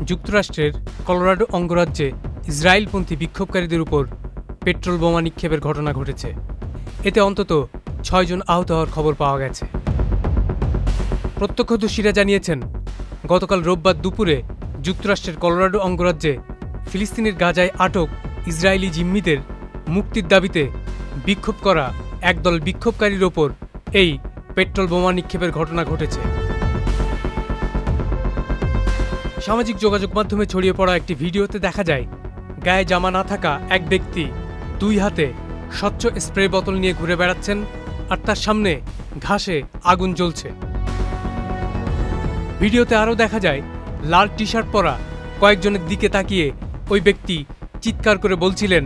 যুক্তরাষ্ট্রের কলোরাডো অঙ্গরাজ্যে ইসরায়েলপন্থী বিক্ষোভকারীদের উপর পেট্রোল বোমা নিক্ষেপের ঘটনা ঘটেছে। এতে অন্তত ৬ জন আহত হওয়ার খবর পাওয়া গেছে। প্রত্যক্ষদর্শীরা জানিয়েছেন, গতকাল রোববার দুপুরে যুক্তরাষ্ট্রের কলোরাডো অঙ্গরাজ্যে ফিলিস্তিনের গাজায় আটক ইসরায়েলি জিম্মিদের মুক্তির দাবিতে বিক্ষোভ করা একদল বিক্ষোভকারীর ওপর এই পেট্রোল বোমা নিক্ষেপের ঘটনা ঘটেছে। সামাজিক যোগাযোগ মাধ্যমে ছড়িয়ে পড়া একটি ভিডিওতে দেখা যায়, গায়ে জামা না থাকা এক ব্যক্তি 2 হাতে স্বচ্ছ স্প্রে বোতল নিয়ে ঘুরে বেড়াচ্ছেন, আর তার সামনে ঘাসে আগুন জ্বলছে। ভিডিওতে আরও দেখা যায়, লাল টি শার্ট পরা কয়েকজনের দিকে তাকিয়ে ওই ব্যক্তি চিৎকার করে বলছিলেন,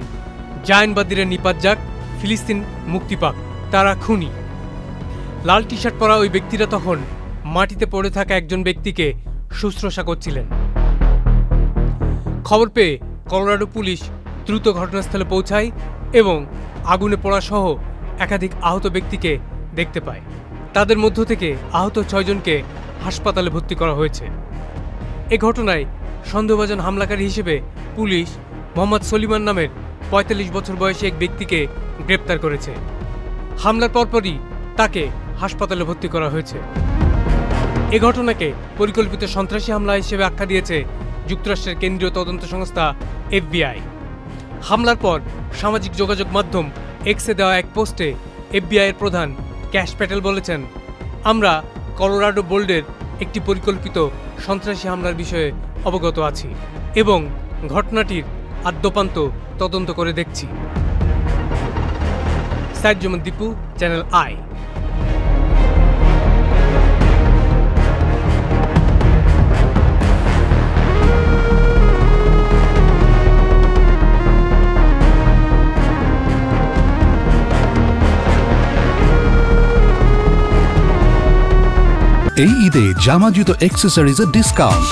জায়নবাদীরা নিপাত যাক, ফিলিস্তিন মুক্তি পাক, তারা খুনি। লাল টি শার্ট পরা ওই ব্যক্তিরা তখন মাটিতে পড়ে থাকা একজন ব্যক্তিকে শুশ্রূষা করছিলেন। খবর পেয়ে কলোরাডো পুলিশ দ্রুত ঘটনাস্থলে পৌঁছায় এবং আগুনে পড়া সহ একাধিক আহত ব্যক্তিকে দেখতে পায়। তাদের মধ্য থেকে আহত 6 জনকে হাসপাতালে ভর্তি করা হয়েছে। এ ঘটনায় সন্দেহভাজন হামলাকারী হিসেবে পুলিশ মোহাম্মদ সলিমান নামের ৪৫ বছর বয়সী এক ব্যক্তিকে গ্রেপ্তার করেছে। হামলার পরপরই তাকে হাসপাতালে ভর্তি করা হয়েছে। এ ঘটনাকে পরিকল্পিত সন্ত্রাসী হামলা হিসেবে আখ্যা দিয়েছে যুক্তরাষ্ট্রের কেন্দ্রীয় তদন্ত সংস্থা FBI। হামলার পর সামাজিক যোগাযোগ মাধ্যম এক্সে দেওয়া এক পোস্টে FBI-এর প্রধান ক্যাশ প্যাটেল বলেছেন, আমরা কলোরাডো বোল্ডের একটি পরিকল্পিত সন্ত্রাসী হামলার বিষয়ে অবগত আছি এবং ঘটনাটির আদ্যোপান্ত তদন্ত করে দেখছি। Sayed Zuman Dipu, channel I. এই ঈদে জামা জুতো অ্যাক্সেসরিজের ডিসকাউন্ট।